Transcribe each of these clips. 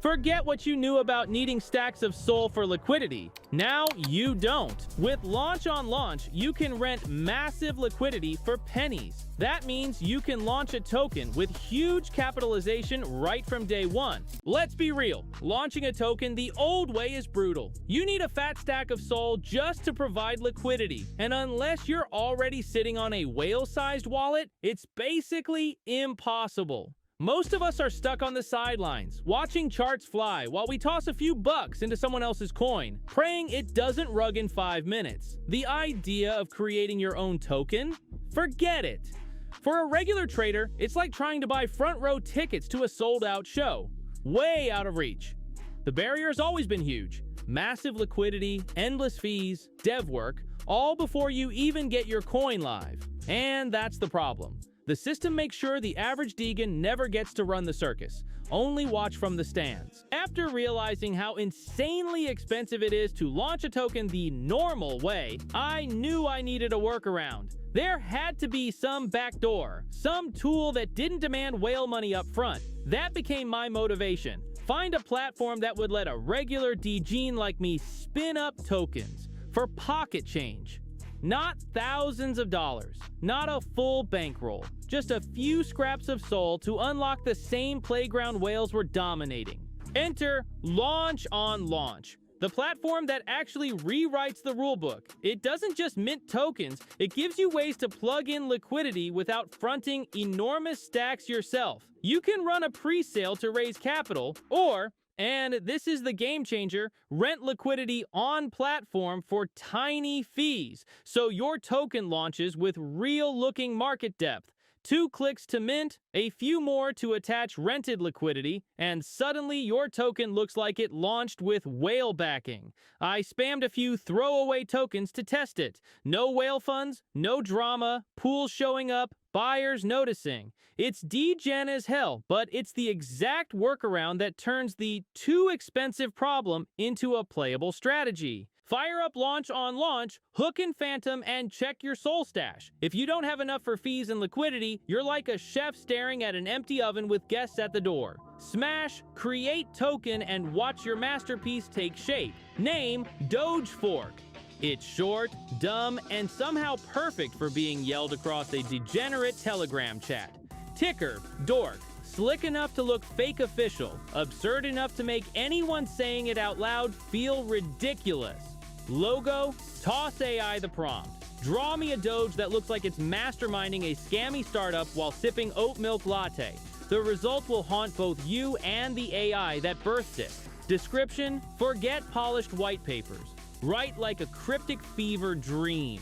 Forget what you knew about needing stacks of SOL for liquidity. Now you don't. With Launch on Launch, you can rent massive liquidity for pennies. That means you can launch a token with huge capitalization right from day one. Let's be real, launching a token the old way is brutal. You need a fat stack of SOL just to provide liquidity, and unless you're already sitting on a whale-sized wallet, it's basically impossible. Most of us are stuck on the sidelines, watching charts fly while we toss a few bucks into someone else's coin, praying it doesn't rug in 5 minutes. The idea of creating your own token? Forget it. For a regular trader, it's like trying to buy front row tickets to a sold-out show. Way out of reach. The barrier's always been huge. Massive liquidity, endless fees, dev work, all before you even get your coin live. And that's the problem. The system makes sure the average Deegan never gets to run the circus. Only watch from the stands. After realizing how insanely expensive it is to launch a token the normal way, I knew I needed a workaround. There had to be some backdoor, some tool that didn't demand whale money up front. That became my motivation. Find a platform that would let a regular Deegan like me spin up tokens for pocket change. Not thousands of dollars, not a full bankroll, just a few scraps of SOL to unlock the same playground whales were dominating. Enter Launch on Launch, the platform that actually rewrites the rulebook. It doesn't just mint tokens, it gives you ways to plug in liquidity without fronting enormous stacks yourself. You can run a pre-sale to raise capital, or, and this is the game changer, rent liquidity on platform for tiny fees, so your token launches with real-looking market depth. 2 clicks to mint, a few more to attach rented liquidity, and suddenly your token looks like it launched with whale backing. I spammed a few throwaway tokens to test it. No whale funds, no drama, pools showing up, buyers noticing. It's degen as hell, but it's the exact workaround that turns the too expensive problem into a playable strategy. Fire up Launch on Launch, hook in Phantom, and check your SOL stash. If you don't have enough for fees and liquidity, you're like a chef staring at an empty oven with guests at the door. Smash, create token, and watch your masterpiece take shape. Name Doge Fork. It's short, dumb, and somehow perfect for being yelled across a degenerate Telegram chat. Ticker, DORK. Slick enough to look fake official, absurd enough to make anyone saying it out loud feel ridiculous. Logo, toss AI the prompt. Draw me a Doge that looks like it's masterminding a scammy startup while sipping oat milk latte. The result will haunt both you and the AI that birthed it. Description, forget polished white papers. Write like a cryptic fever dream.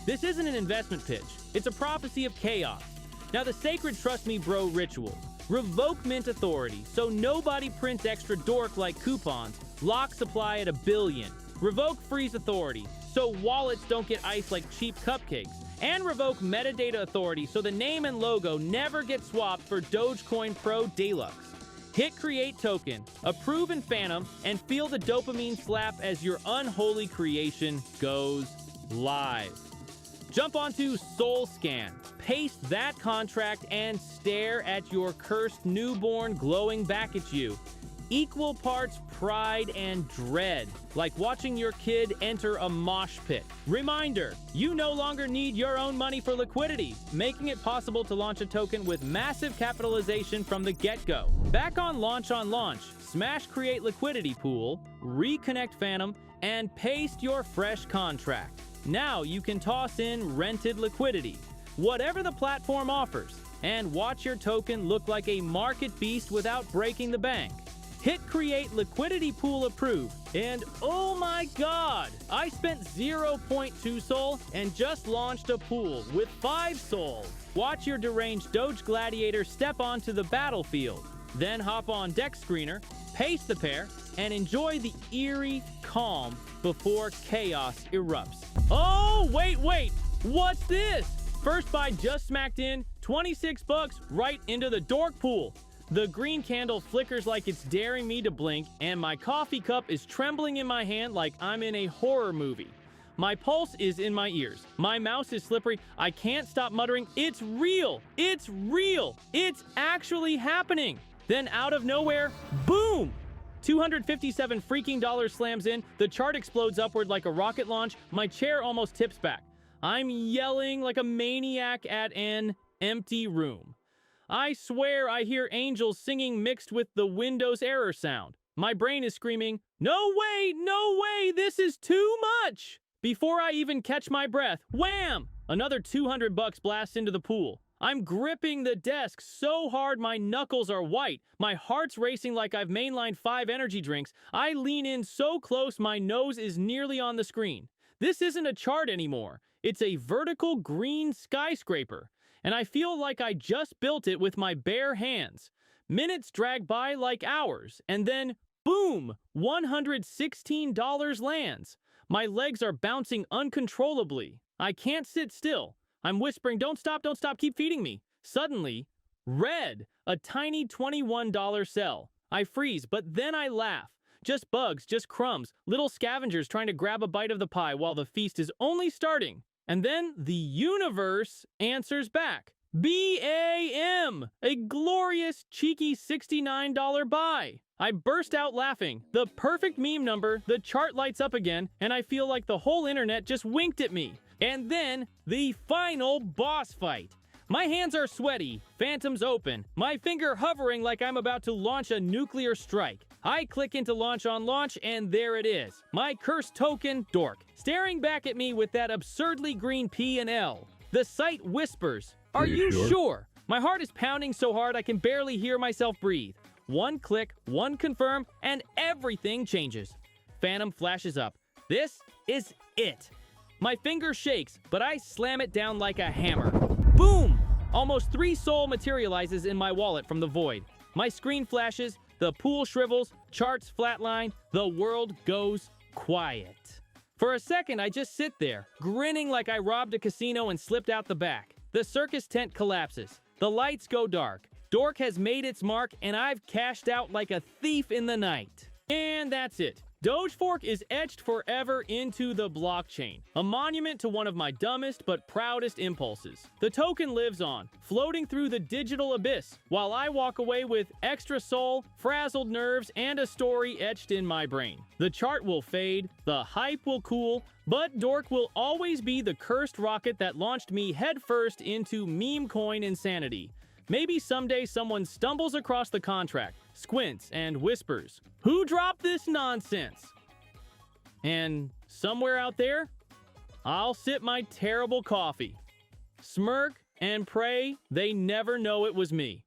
This isn't an investment pitch, it's a prophecy of chaos. Now the sacred trust me bro rituals. Revoke mint authority so nobody prints extra DORK like coupons. Lock supply at 1 billion. Revoke freeze authority so wallets don't get iced like cheap cupcakes. And revoke metadata authority so the name and logo never get swapped for Dogecoin Pro Deluxe. Hit create token, approve in Phantom, and feel the dopamine slap as your unholy creation goes live. Jump onto SolScan, paste that contract, and stare at your cursed newborn glowing back at you. Equal parts pride and dread, like watching your kid enter a mosh pit. Reminder, you no longer need your own money for liquidity, making it possible to launch a token with massive capitalization from the get-go. Back on Launch, smash create liquidity pool, reconnect Phantom, and paste your fresh contract. Now you can toss in rented liquidity, whatever the platform offers, and watch your token look like a market beast without breaking the bank. Hit create liquidity pool approved, and oh my god, I spent 0.2 SOL and just launched a pool with 5 SOL. Watch your deranged Doge Gladiator step onto the battlefield, then hop on Deck Screener, paste the pair, and enjoy the eerie calm before chaos erupts. Oh, wait, what's this? First buy just smacked in, 26 bucks right into the DORK pool. The green candle flickers like it's daring me to blink, and my coffee cup is trembling in my hand like I'm in a horror movie. My pulse is in my ears. My mouse is slippery. I can't stop muttering, "It's real! It's real! It's actually happening!" Then out of nowhere, boom! $257 freaking dollars slams in, the chart explodes upward like a rocket launch, my chair almost tips back. I'm yelling like a maniac at an empty room. I swear I hear angels singing mixed with the Windows error sound. My brain is screaming, "No way, no way, this is too much!" Before I even catch my breath, wham! Another $200 blasts into the pool. I'm gripping the desk so hard my knuckles are white. My heart's racing like I've mainlined 5 energy drinks. I lean in so close my nose is nearly on the screen. This isn't a chart anymore. It's a vertical green skyscraper. And I feel like I just built it with my bare hands. Minutes drag by like hours, and then, boom, $116 lands. My legs are bouncing uncontrollably. I can't sit still. I'm whispering, don't stop, keep feeding me. Suddenly, red, a tiny $21 sell. I freeze, but then I laugh. Just bugs, just crumbs, little scavengers trying to grab a bite of the pie while the feast is only starting. And then the universe answers back. BAM! A glorious, cheeky $69 buy. I burst out laughing. The perfect meme number, the chart lights up again, and I feel like the whole internet just winked at me. And then, the final boss fight. My hands are sweaty, phantoms open, my finger hovering like I'm about to launch a nuclear strike. I click into launch on launch, and there it is. My cursed token, DORK, staring back at me with that absurdly green P and L. The site whispers, "Are you sure?" My heart is pounding so hard I can barely hear myself breathe. One click, one confirm, and everything changes. Phantom flashes up. This is it. My finger shakes, but I slam it down like a hammer. Boom! Almost 3 Sol materializes in my wallet from the void. My screen flashes, the pool shrivels, charts flatline, the world goes quiet. For a second, I just sit there, grinning like I robbed a casino and slipped out the back. The circus tent collapses. The lights go dark. DORK has made its mark, and I've cashed out like a thief in the night. And that's it. Dogefork is etched forever into the blockchain, a monument to one of my dumbest but proudest impulses. The token lives on, floating through the digital abyss, while I walk away with extra soul, frazzled nerves, and a story etched in my brain. The chart will fade, the hype will cool, but DORK will always be the cursed rocket that launched me headfirst into meme coin insanity. Maybe someday someone stumbles across the contract, squints, and whispers, "Who dropped this nonsense?" And somewhere out there, I'll sip my terrible coffee, smirk, and pray they never know it was me.